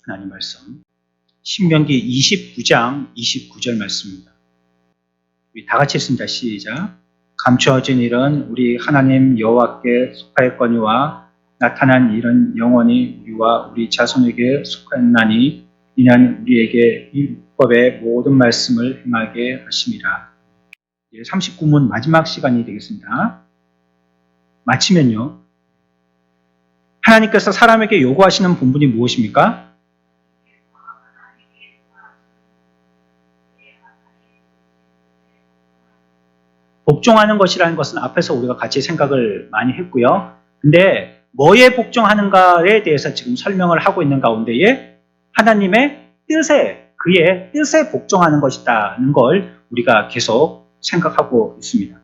하나님 말씀 신명기 29장 29절 말씀입니다. 우리 다 같이 읽습니다. 시작. 감추어진 일은 우리 하나님 여호와께 속하였거니와 나타난 일은 영원히 우리와 우리 자손에게 속하였나니 이는 우리에게 이 율법의 모든 말씀을 행하게 하심이라. 39문 마지막 시간이 되겠습니다. 마치면요. 하나님께서 사람에게 요구하시는 본분이 무엇입니까? 복종하는 것이라는 것은 앞에서 우리가 같이 생각을 많이 했고요. 근데 뭐에 복종하는가에 대해서 지금 설명을 하고 있는 가운데에 하나님의 뜻에, 그의 뜻에 복종하는 것이라는 걸 우리가 계속 생각하고 있습니다.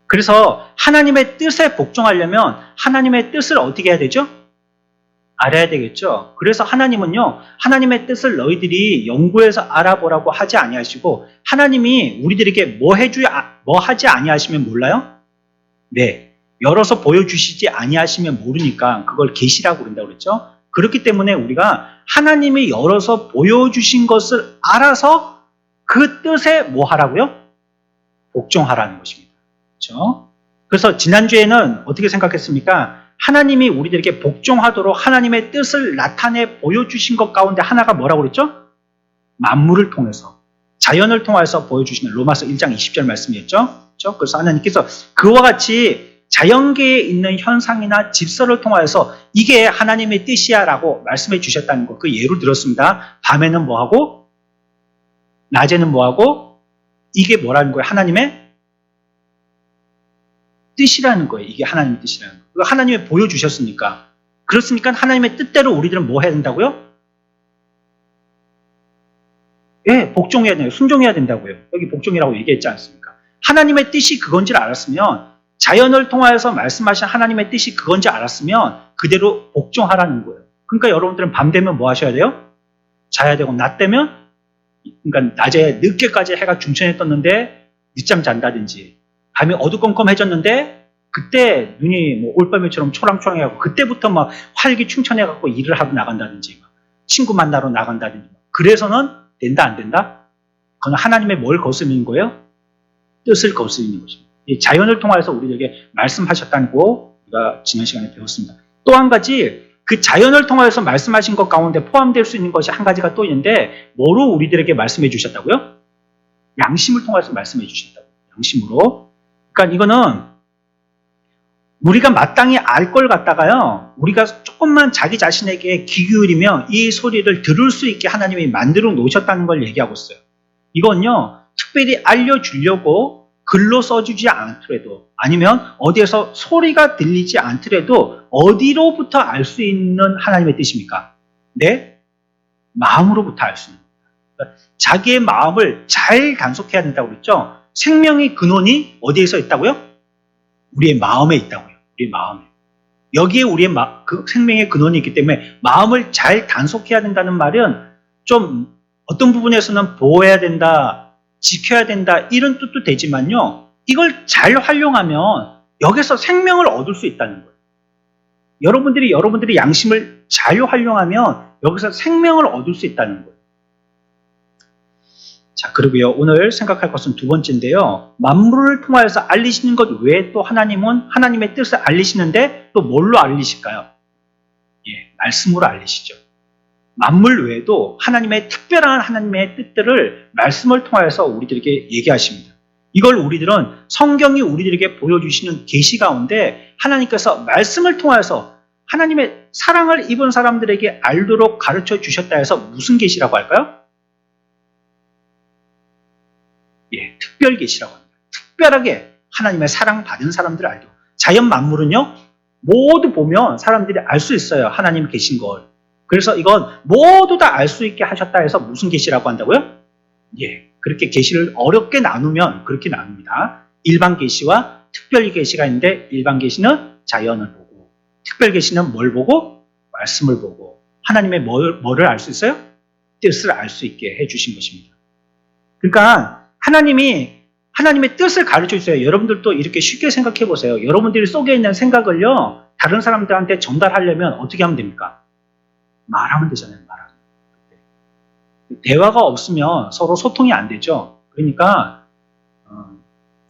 그래서 하나님의 뜻에 복종하려면 하나님의 뜻을 어떻게 해야 되죠? 알아야 되겠죠. 그래서 하나님은요, 하나님의 뜻을 너희들이 연구해서 알아보라고 하지 아니하시고 하나님이 우리들에게 뭐 하지 아니하시면 몰라요? 네, 열어서 보여주시지 아니하시면 모르니까 그걸 계시라고 그런다고 그랬죠. 그렇기 때문에 우리가 하나님이 열어서 보여주신 것을 알아서 그 뜻에 뭐 하라고요? 복종하라는 것입니다. 그렇죠? 그래서 지난주에는 어떻게 생각했습니까? 하나님이 우리들에게 복종하도록 하나님의 뜻을 나타내 보여주신 것 가운데 하나가 뭐라고 그랬죠? 만물을 통해서, 자연을 통해서 보여주시는 로마서 1장 20절 말씀이었죠. 그렇죠? 그래서 하나님께서 그와 같이 자연계에 있는 현상이나 질서를 통해서 이게 하나님의 뜻이야 라고 말씀해 주셨다는 거, 그 예로 들었습니다. 밤에는 뭐하고 낮에는 뭐하고, 이게 뭐라는 거예요? 하나님의 뜻이라는 거예요. 이게 하나님의 뜻이라는 거예요. 하나님이 보여주셨으니까. 그렇으니까 하나님의 뜻대로 우리들은 뭐 해야 된다고요? 예, 복종해야 돼요. 순종해야 된다고요. 여기 복종이라고 얘기했지 않습니까? 하나님의 뜻이 그건지 알았으면, 자연을 통하여서 말씀하신 하나님의 뜻이 그건지 알았으면 그대로 복종하라는 거예요. 그러니까 여러분들은 밤 되면 뭐 하셔야 돼요? 자야 되고, 낮 되면, 그러니까 낮에 늦게까지 해가 중천에 떴는데 늦잠 잔다든지, 밤이 어두컴컴해졌는데 그때 눈이 뭐 올빼미처럼 초랑초랑해갖고 그때부터 막 활기충천해갖고 일을 하고 나간다든지, 친구 만나러 나간다든지, 그래서는 된다 안 된다? 그건 하나님의 뭘 거스르는 거예요? 뜻을 거스르는 것입니다. 이 자연을 통해서 우리에게 말씀하셨다는 거 우리가 지난 시간에 배웠습니다. 또 한 가지, 그 자연을 통해서 말씀하신 것 가운데 포함될 수 있는 것이 한 가지가 또 있는데, 뭐로 우리들에게 말씀해 주셨다고요? 양심을 통해서 말씀해 주셨다고요. 양심으로. 그러니까 이거는 우리가 마땅히 알 걸 갖다가요, 우리가 조금만 자기 자신에게 귀 기울이면 이 소리를 들을 수 있게 하나님이 만들어 놓으셨다는 걸 얘기하고 있어요. 이건요, 특별히 알려주려고 글로 써주지 않더라도, 아니면 어디에서 소리가 들리지 않더라도 어디로부터 알 수 있는 하나님의 뜻입니까? 네? 마음으로부터 알 수 있는 겁니다. 그러니까 자기의 마음을 잘 단속해야 된다고 그랬죠? 생명의 근원이 어디에서 있다고요? 우리의 마음에 있다고요. 우리의 마음에. 여기에 우리의 그 생명의 근원이 있기 때문에 마음을 잘 단속해야 된다는 말은 좀 어떤 부분에서는 보호해야 된다, 지켜야 된다, 이런 뜻도 되지만요, 이걸 잘 활용하면 여기서 생명을 얻을 수 있다는 거예요. 여러분들이 양심을 잘 활용하면 여기서 생명을 얻을 수 있다는 거예요. 자, 그리고요, 오늘 생각할 것은 두 번째인데요, 만물을 통하여서 알리시는 것 외에 또 하나님은 하나님의 뜻을 알리시는데 또 뭘로 알리실까요? 예, 말씀으로 알리시죠. 만물 외에도 하나님의 특별한 하나님의 뜻들을 말씀을 통해서 우리들에게 얘기하십니다. 이걸 우리들은 성경이 우리들에게 보여주시는 계시 가운데 하나님께서 말씀을 통해서 하나님의 사랑을 입은 사람들에게 알도록 가르쳐 주셨다 해서 무슨 계시라고 할까요? 예, 특별 계시라고 합니다. 특별하게 하나님의 사랑받은 사람들을 알죠. 자연 만물은요, 모두 보면 사람들이 알 수 있어요. 하나님 계신 걸. 그래서 이건 모두 다 알 수 있게 하셨다 해서 무슨 계시라고 한다고요? 예, 그렇게 계시를 어렵게 나누면 그렇게 나눕니다. 일반 계시와 특별 계시가 있는데, 일반 계시는 자연을 보고, 특별 계시는 뭘 보고? 말씀을 보고, 하나님의 뭐를 알 수 있어요? 뜻을 알 수 있게 해주신 것입니다. 그러니까 하나님의 뜻을 가르쳐 주세요. 여러분들도 이렇게 쉽게 생각해 보세요. 여러분들이 속에 있는 생각을요, 다른 사람들한테 전달하려면 어떻게 하면 됩니까? 말하면 되잖아요. 말하면. 대화가 없으면 서로 소통이 안 되죠. 그러니까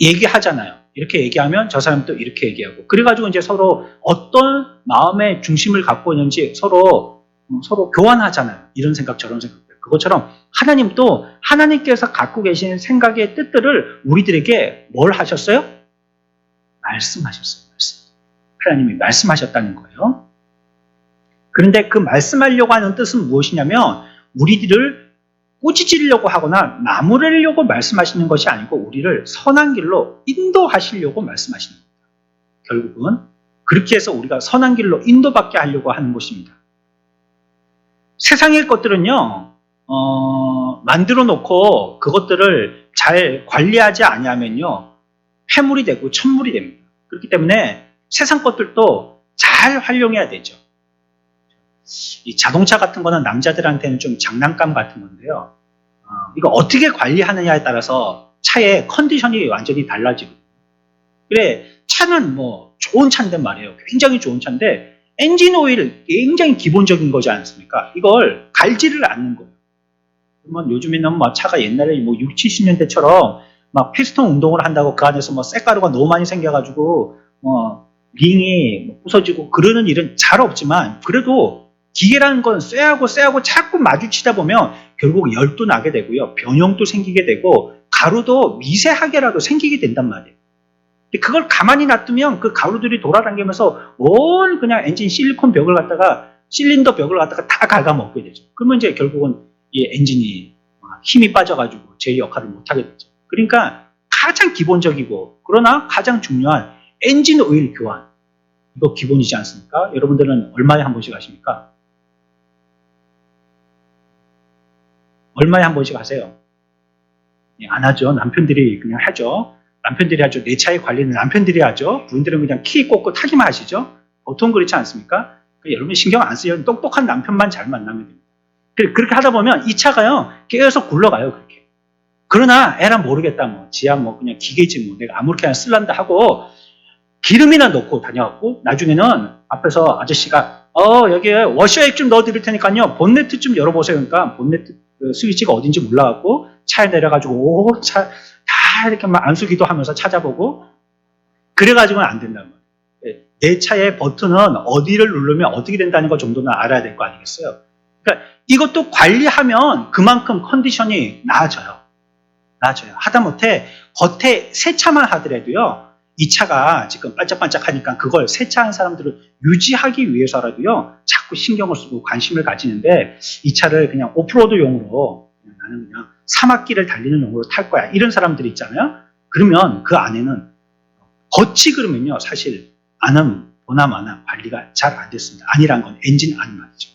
얘기하잖아요. 이렇게 얘기하면 저 사람도 이렇게 얘기하고 그래가지고 이제 서로 어떤 마음의 중심을 갖고 있는지 서로 교환하잖아요. 이런 생각 저런 생각. 그것처럼 하나님도 하나님께서 갖고 계신 생각의 뜻들을 우리들에게 뭘 하셨어요? 말씀하셨어요. 하나님이 말씀하셨다는 거예요. 그런데 그 말씀하려고 하는 뜻은 무엇이냐면 우리들을 꾸짖으려고 하거나 나무라려고 말씀하시는 것이 아니고 우리를 선한 길로 인도하시려고 말씀하시는 겁니다. 결국은 그렇게 해서 우리가 선한 길로 인도받게 하려고 하는 것입니다. 세상의 것들은요. 만들어 놓고 그것들을 잘 관리하지 아니하면요. 폐물이 되고 천물이 됩니다. 그렇기 때문에 세상 것들도 잘 활용해야 되죠. 이 자동차 같은 거는 남자들한테는 좀 장난감 같은 건데요. 이거 어떻게 관리하느냐에 따라서 차의 컨디션이 완전히 달라지거든요. 그래, 차는 뭐 좋은 차인데 말이에요. 굉장히 좋은 차인데 엔진 오일 굉장히 기본적인 거지 않습니까? 이걸 갈지를 않는 거예요. 그러면 요즘에는 뭐 차가 옛날에 뭐 6, 70년대처럼 막 피스톤 운동을 한다고 그 안에서 뭐 쇳가루가 너무 많이 생겨가지고 링이 부서지고 그러는 일은 잘 없지만 그래도 기계라는 건 쇠하고 자꾸 마주치다 보면 결국 열도 나게 되고요. 변형도 생기게 되고 가루도 미세하게라도 생기게 된단 말이에요. 그걸 가만히 놔두면 그 가루들이 돌아다니면서 온 그냥 엔진 실리콘 벽을 갖다가 실린더 벽을 갖다가 다 갉아먹게 되죠. 그러면 이제 결국은 이 엔진이 힘이 빠져가지고 제 역할을 못하게 되죠. 그러니까 가장 기본적이고 그러나 가장 중요한 엔진 오일 교환 이거 기본이지 않습니까? 여러분들은 얼마에 한 번씩 하십니까? 얼마에 한 번씩 하세요? 안 하죠. 남편들이 그냥 하죠. 남편들이 하죠. 내 차의 관리는 남편들이 하죠. 부인들은 그냥 키 꽂고 타기만 하시죠. 보통 그렇지 않습니까? 여러분 신경 안 쓰요. 똑똑한 남편만 잘 만나면 됩니다. 그렇게 하다 보면 이 차가요 계속 굴러가요. 그렇게. 그러나 애란 모르겠다. 뭐 지야 뭐 그냥 기계지 뭐 내가 아무렇게나 쓸란다 하고 기름이나 넣고 다녀갖고 나중에는 앞에서 아저씨가 여기에 워셔액 좀 넣어드릴 테니까요 본네트 좀 열어보세요. 그러니까 본네트 스위치가 어딘지 몰라갖고 차에 내려가지고 차 다 이렇게 막 안수기도 하면서 찾아보고 그래가지고는 안 된단 말이에요. 내 차의 버튼은 어디를 누르면 어떻게 된다는 거 정도는 알아야 될 거 아니겠어요. 그러니까 이것도 관리하면 그만큼 컨디션이 나아져요. 하다못해 겉에 세차만 하더라도요. 이 차가 지금 반짝반짝하니까 그걸 세차한 사람들을 유지하기 위해서라도요. 자꾸 신경을 쓰고 관심을 가지는데 이 차를 그냥 오프로드용으로 나는 그냥 사막길을 달리는 용으로 탈 거야. 이런 사람들이 있잖아요. 그러면 그 안에는 겉이 그러면요. 사실 안은 보나마나 관리가 잘 안 됐습니다. 안이란 건 엔진 안 말이죠.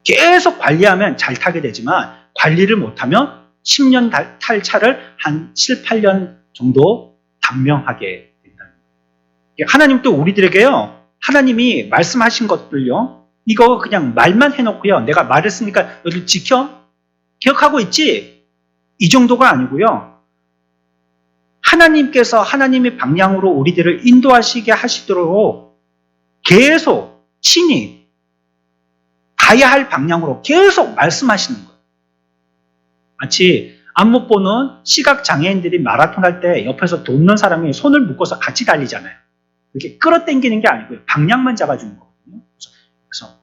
계속 관리하면 잘 타게 되지만 관리를 못하면 10년 탈 차를 한 7, 8년 정도 단명하게 된다는 거예요. 하나님도 우리들에게요. 하나님이 말씀하신 것들요. 이거 그냥 말만 해놓고요. 내가 말했으니까 너를 지켜? 기억하고 있지? 이 정도가 아니고요. 하나님께서 하나님의 방향으로 우리들을 인도하시게 하시도록 계속 친히 가야 할 방향으로 계속 말씀하시는 거예요. 마치 안 못 보는 시각장애인들이 마라톤 할 때 옆에서 돕는 사람이 손을 묶어서 같이 달리잖아요. 이렇게 끌어당기는 게 아니고요. 방향만 잡아주는 거거든요. 그래서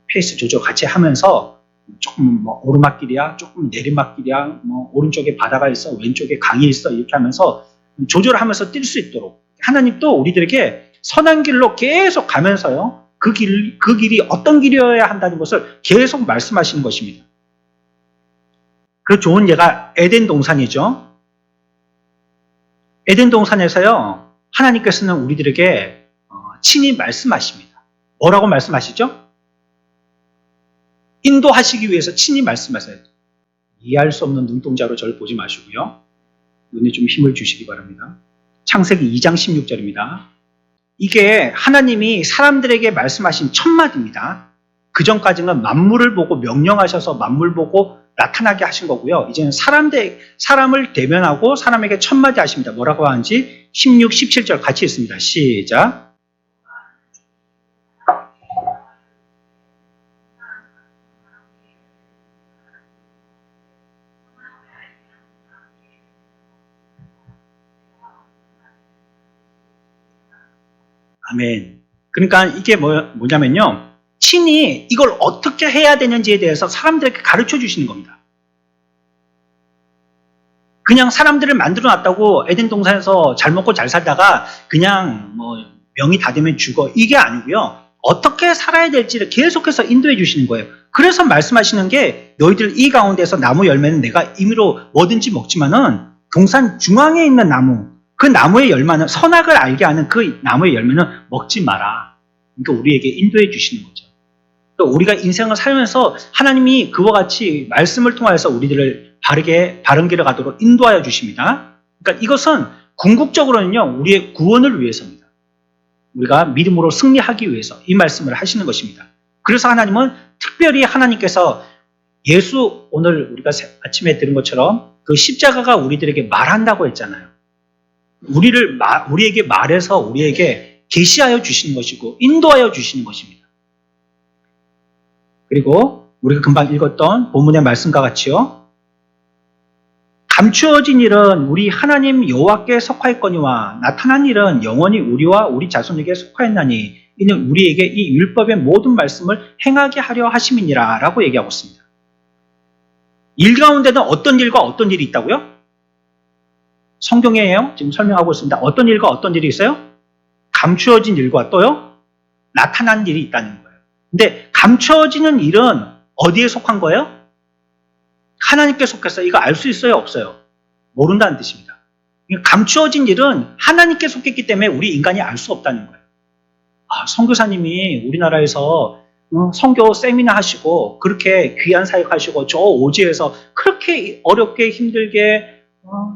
페이스 조절 같이 하면서 조금 뭐 오르막길이야, 조금 내리막길이야, 뭐 오른쪽에 바다가 있어, 왼쪽에 강이 있어 이렇게 하면서 조절하면서 뛸 수 있도록 하나님 또 우리들에게 선한 길로 계속 가면서요. 그 길이 어떤 길이어야 한다는 것을 계속 말씀하시는 것입니다. 그 좋은 예가 에덴 동산이죠. 에덴 동산에서요. 하나님께서는 우리들에게 친히 말씀하십니다. 뭐라고 말씀하시죠? 인도하시기 위해서 친히 말씀하세요. 이해할 수 없는 눈동자로 저를 보지 마시고요. 눈에 좀 힘을 주시기 바랍니다. 창세기 2장 16절입니다. 이게 하나님이 사람들에게 말씀하신 첫 마디입니다. 그 전까지는 만물을 보고 명령하셔서 만물 보고 나타나게 하신 거고요. 이제는 사람을 대면하고 사람에게 첫 마디 하십니다. 뭐라고 하는지 16, 17절 같이 있습니다. 시작. 아멘. 그러니까 이게 뭐냐면요. 친히 이걸 어떻게 해야 되는지에 대해서 사람들에게 가르쳐 주시는 겁니다. 그냥 사람들을 만들어 놨다고 에덴 동산에서 잘 먹고 잘 살다가 그냥 명이 다 되면 죽어. 이게 아니고요. 어떻게 살아야 될지를 계속해서 인도해 주시는 거예요. 그래서 말씀하시는 게 너희들 이 가운데서 나무 열매는 내가 임의로 뭐든지 먹지만은 동산 중앙에 있는 나무, 그 나무의 열매는 선악을 알게 하는 그 나무의 열매는 먹지 마라. 그러니까 우리에게 인도해 주시는 거죠. 또 우리가 인생을 살면서 하나님이 그와 같이 말씀을 통하여서 우리들을 바른 길을 가도록 인도하여 주십니다. 그러니까 이것은 궁극적으로는요, 우리의 구원을 위해서입니다. 우리가 믿음으로 승리하기 위해서 이 말씀을 하시는 것입니다. 그래서 하나님은 특별히 하나님께서 예수, 오늘 우리가 아침에 들은 것처럼 그 십자가가 우리들에게 말한다고 했잖아요. 우리에게 말해서 우리에게 계시하여 주시는 것이고 인도하여 주시는 것입니다. 그리고 우리가 금방 읽었던 본문의 말씀과 같이요. 감추어진 일은 우리 하나님 여호와께 속하였거니와 나타난 일은 영원히 우리와 우리 자손에게 속하였나니 이는 우리에게 이 율법의 모든 말씀을 행하게 하려 하심이니라 라고 얘기하고 있습니다. 일 가운데는 어떤 일과 어떤 일이 있다고요? 성경이에요. 지금 설명하고 있습니다. 어떤 일과 어떤 일이 있어요? 감추어진 일과 또요? 나타난 일이 있다는 거예요. 근데 감추어지는 일은 어디에 속한 거예요? 하나님께 속해서 이거 알 수 있어요? 없어요? 모른다는 뜻입니다. 감추어진 일은 하나님께 속했기 때문에 우리 인간이 알 수 없다는 거예요. 선교사님이 우리나라에서 선교 세미나 하시고 그렇게 귀한 사역하시고 저 오지에서 그렇게 어렵게 힘들게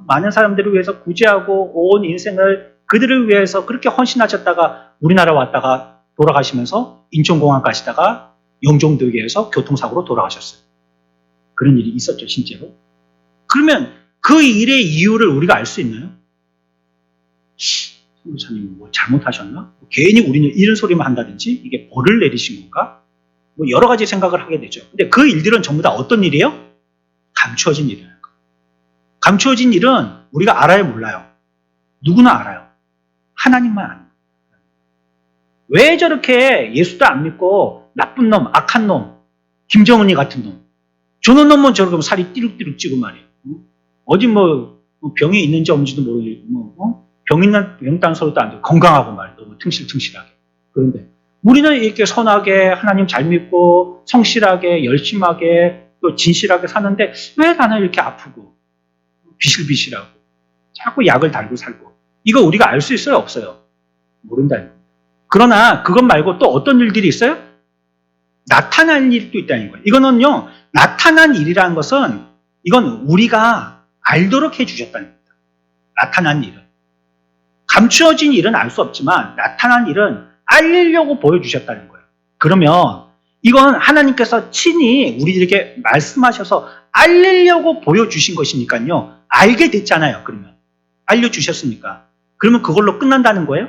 많은 사람들을 위해서 구제하고 온 인생을 그들을 위해서 그렇게 헌신하셨다가 우리나라 왔다가 돌아가시면서 인천공항 가시다가 영종도교에서 교통사고로 돌아가셨어요. 그런 일이 있었죠, 실제로. 그러면 그 일의 이유를 우리가 알 수 있나요? 선교사님이 뭐 잘못하셨나? 괜히 우리는 이런 소리만 한다든지 이게 벌을 내리신 건가? 여러 가지 생각을 하게 되죠. 근데 그 일들은 전부 다 어떤 일이에요? 감추어진 일이에요. 감추어진 일은 우리가 알아요, 몰라요? 누구나 알아요. 하나님만 압니다. 왜 저렇게 예수도 안 믿고 나쁜 놈, 악한 놈, 김정은이 같은 놈, 저런 놈은 저렇게 살이 띠룩띠룩 찌고 말이에요. 어디 병이 있는지 없는지도 모르고 병 있다는 소리도 안 듣고 건강하고 말이에요. 너무 퉁실퉁실하게. 그런데 우리는 이렇게 선하게 하나님 잘 믿고 성실하게 열심하게 또 진실하게 사는데 왜 나는 이렇게 아프고 비실비실하고 자꾸 약을 달고 살고 이거 우리가 알 수 있어요? 없어요? 모른다는 겁니다. 그러나 그것 말고 또 어떤 일들이 있어요? 나타날 일도 있다는 거예요. 이거는요, 나타난 일이라는 것은 이건 우리가 알도록 해주셨다는 겁니다. 나타난 일은. 감추어진 일은 알 수 없지만 나타난 일은 알리려고 보여주셨다는 거예요. 그러면 이건 하나님께서 친히 우리들에게 말씀하셔서 알리려고 보여주신 것이니까요. 알게 됐잖아요. 그러면. 알려주셨습니까? 그러면 그걸로 끝난다는 거예요?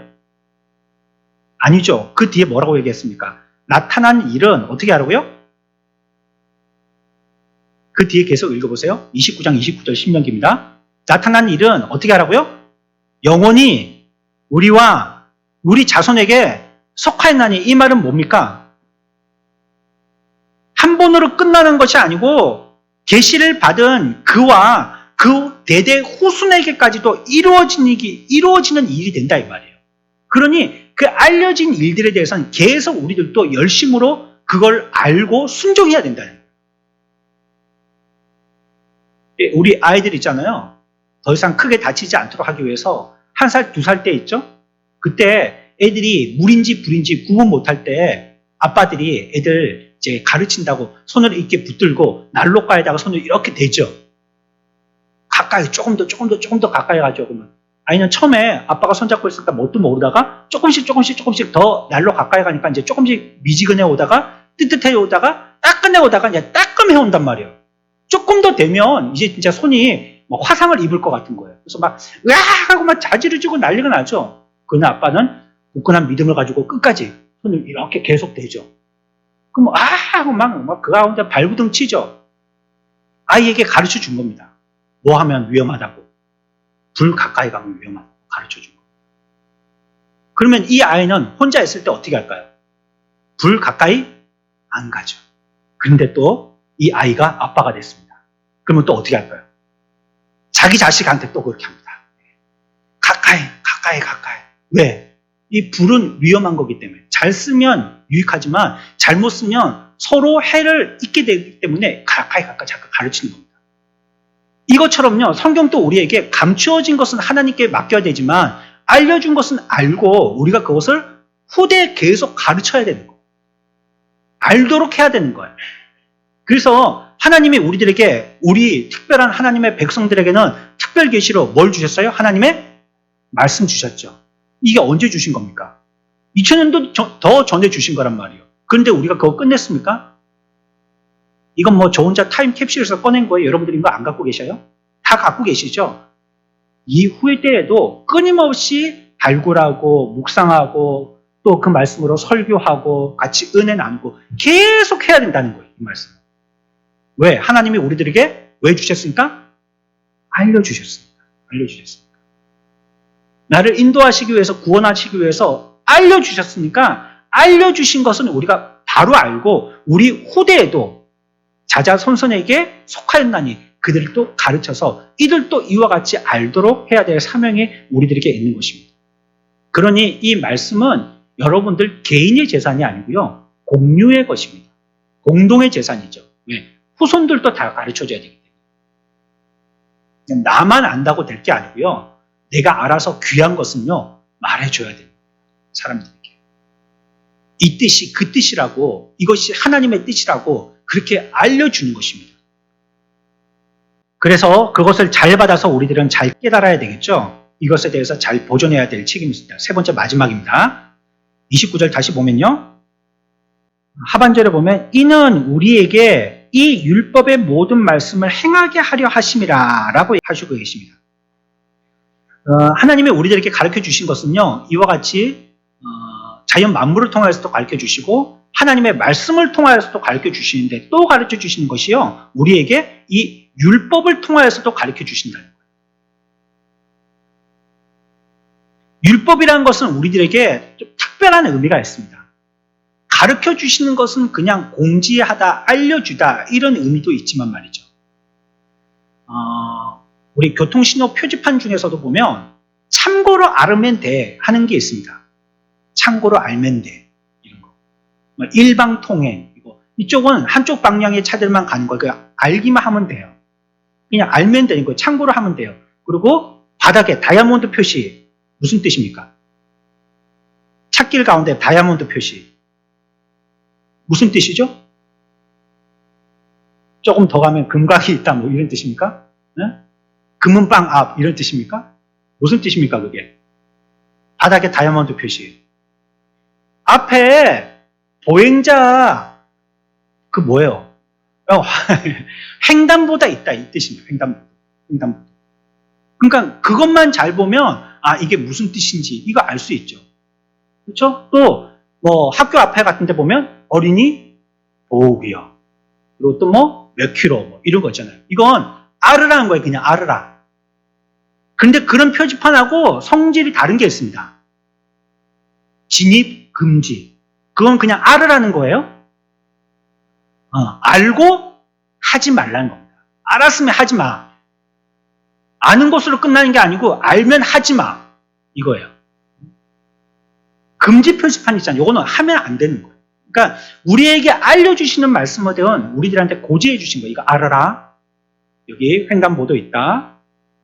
아니죠. 그 뒤에 뭐라고 얘기했습니까? 나타난 일은 어떻게 하라고요? 그 뒤에 계속 읽어보세요. 29장 29절 신명기입니다. 나타난 일은 어떻게 하라고요? 영원히 우리와 우리 자손에게 속하였나니 이 말은 뭡니까? 한 번으로 끝나는 것이 아니고 계시를 받은 그와 그 대대 후손에게까지도 이루어지는 일이 된다 이 말이에요. 그러니 그 알려진 일들에 대해서는 계속 우리들도 열심으로 그걸 알고 순종해야 된다는 거예요. 우리 아이들 있잖아요. 더 이상 크게 다치지 않도록 하기 위해서 1살, 2살 때 있죠? 그때 애들이 물인지 불인지 구분 못할 때 아빠들이 애들 이제 가르친다고 손을 이렇게 붙들고 난로가에다가 손을 이렇게 대죠. 가까이 조금 더 가까이 가죠. 그러면 아이는 처음에 아빠가 손잡고 있으니까 뭣도 모르다가 조금씩 더 난로 가까이 가니까 이제 조금씩 미지근해 오다가 뜨뜻해 오다가 따끈해 오다가 이제 따끔해 온단 말이에요. 조금 더 되면 이제 진짜 손이 막 화상을 입을 것 같은 거예요. 그래서 막 으악 하고 막 자지러지고 난리가 나죠. 그러나 아빠는 굳건한 믿음을 가지고 끝까지 손을 이렇게 계속 대죠. 그럼 하고 막 그 가운데 발부둥 치죠. 아이에게 가르쳐 준 겁니다. 뭐 하면 위험하다고. 불 가까이 가면 위험하다고 가르쳐 준 겁니다. 그러면 이 아이는 혼자 있을 때 어떻게 할까요? 불 가까이 안 가죠. 그런데 또 이 아이가 아빠가 됐습니다. 그러면 또 어떻게 할까요? 자기 자식한테 또 그렇게 합니다. 가까이. 왜? 이 불은 위험한 거기 때문에. 잘 쓰면 유익하지만 잘못 쓰면 서로 해를 입게 되기 때문에 가까이 자꾸 가르치는 겁니다. 이것처럼요, 성경도 우리에게 감추어진 것은 하나님께 맡겨야 되지만 알려준 것은 알고 우리가 그것을 후대에 계속 가르쳐야 되는 거예요. 알도록 해야 되는 거예요. 그래서 하나님이 우리들에게, 우리 특별한 하나님의 백성들에게는 특별 계시로 뭘 주셨어요? 하나님의 말씀 주셨죠. 이게 언제 주신 겁니까? 2000년도 더 전에 주신 거란 말이에요. 그런데 우리가 그거 끝냈습니까? 이건 뭐 저 혼자 타임캡슐에서 꺼낸 거예요. 여러분들이 이거 안 갖고 계셔요? 다 갖고 계시죠? 이후의 때에도 끊임없이 발굴하고 묵상하고 또 그 말씀으로 설교하고 같이 은혜 나누고 계속 해야 된다는 거예요. 이 말씀. 왜? 하나님이 우리들에게 왜 주셨습니까? 알려주셨습니다. 나를 인도하시기 위해서, 구원하시기 위해서 알려주셨으니까 알려주신 것은 우리가 바로 알고 우리 후대에도 자자손손에게 속하였나니 그들도 가르쳐서 이들도 이와 같이 알도록 해야 될 사명이 우리들에게 있는 것입니다. 그러니 이 말씀은 여러분들 개인의 재산이 아니고요, 공유의 것입니다. 공동의 재산이죠. 왜? 후손들도 다 가르쳐줘야 되기 때문에. 나만 안다고 될 게 아니고요, 내가 알아서 귀한 것은요, 말해줘야 됩니다. 사람들에게. 이 뜻이 그 뜻이라고, 이것이 하나님의 뜻이라고 그렇게 알려주는 것입니다. 그래서 그것을 잘 받아서 우리들은 잘 깨달아야 되겠죠. 이것에 대해서 잘 보존해야 될 책임이 있습니다. 세 번째 마지막입니다. 29절 다시 보면요, 하반절에 보면 이는 우리에게 이 율법의 모든 말씀을 행하게 하려 하심이라 라고 하시고 계십니다. 하나님이 우리들에게 가르쳐 주신 것은요, 이와 같이 자연 만물을 통해서도 가르쳐 주시고 하나님의 말씀을 통하여서도 가르쳐 주시는데, 또 가르쳐 주시는 것이요, 우리에게 이 율법을 통하여서도 가르쳐 주신다는 거예요. 율법이라는 것은 우리들에게 좀 특별한 의미가 있습니다. 가르쳐 주시는 것은 그냥 공지하다, 알려주다 이런 의미도 있지만 말이죠. 우리 교통신호 표지판 중에서도 보면 참고로 알면 돼 하는 게 있습니다. 참고로 알면 돼, 이런 거. 일방통행, 이쪽은 한쪽 방향의 차들만 가는 거예요. 그냥 알기만 하면 돼요. 그냥 알면 되는 거예요. 참고로 하면 돼요. 그리고 바닥에 다이아몬드 표시, 무슨 뜻입니까? 찻길 가운데 다이아몬드 표시, 무슨 뜻이죠? 조금 더 가면 금각이 있다, 뭐 이런 뜻입니까? 네? 금은 빵 앞, 이런 뜻입니까? 무슨 뜻입니까, 그게? 바닥에 다이아몬드 표시. 앞에 보행자, 그 뭐예요? 횡단보다 있다, 이 뜻입니다. 횡단보다. 그러니까 그것만 잘 보면, 이게 무슨 뜻인지, 이거 알 수 있죠. 그렇죠? 또, 뭐, 학교 앞에 같은 데 보면, 어린이 보호구역. 그리고 또 뭐, 몇 킬로, 뭐, 이런 거 있잖아요. 이건 알으라는 거예요. 그냥 알으라. 근데 그런 표지판하고 성질이 다른 게 있습니다. 진입, 금지. 그건 그냥 알으라는 거예요. 알고 하지 말라는 겁니다. 알았으면 하지 마. 아는 것으로 끝나는 게 아니고, 알면 하지 마. 이거예요. 금지 표지판 있잖아요. 이거는 하면 안 되는 거예요. 그러니까 우리에게 알려주시는 말씀들은 우리들한테 고지해 주신 거예요. 이거 알아라. 여기 횡단보도 있다.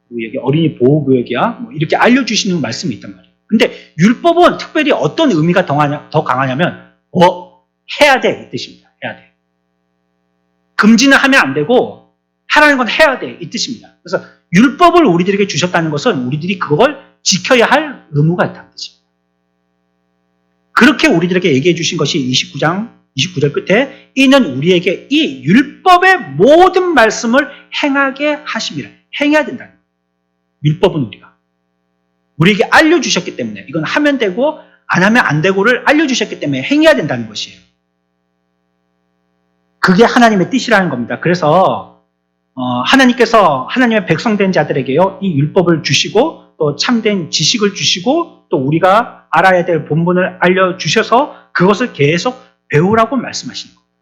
그리고 여기 어린이 보호구역이야. 뭐 이렇게 알려주시는 말씀이 있단 말이에요. 근데 율법은 특별히 어떤 의미가 더 강하냐면, 해야 돼, 이 뜻입니다. 해야 돼. 금지는 하면 안 되고, 하라는 건 해야 돼, 이 뜻입니다. 그래서 율법을 우리들에게 주셨다는 것은 우리들이 그걸 지켜야 할 의무가 있다는 뜻입니다. 그렇게 우리들에게 얘기해 주신 것이 29절 끝에 이는 우리에게 이 율법의 모든 말씀을 행하게 하심이라. 행해야 된다는 거예요. 율법은 우리에게 알려주셨기 때문에, 이건 하면 되고 안 하면 안 되고를 알려주셨기 때문에 행해야 된다는 것이에요. 그게 하나님의 뜻이라는 겁니다. 그래서 하나님께서 하나님의 백성된 자들에게요, 이 율법을 주시고 또 참된 지식을 주시고 또 우리가 알아야 될 본분을 알려주셔서 그것을 계속 배우라고 말씀하시는 겁니다.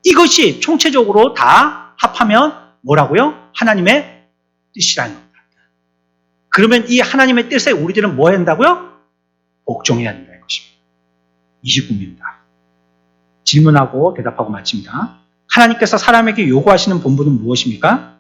이것이 총체적으로 다 합하면 뭐라고요? 하나님의 뜻이라는 겁니다. 그러면 이 하나님의 뜻에 우리들은 뭐 해야 된다고요? 복종해야 된다는 것입니다. 29입니다. 질문하고 대답하고 마칩니다. 하나님께서 사람에게 요구하시는 본분은 무엇입니까?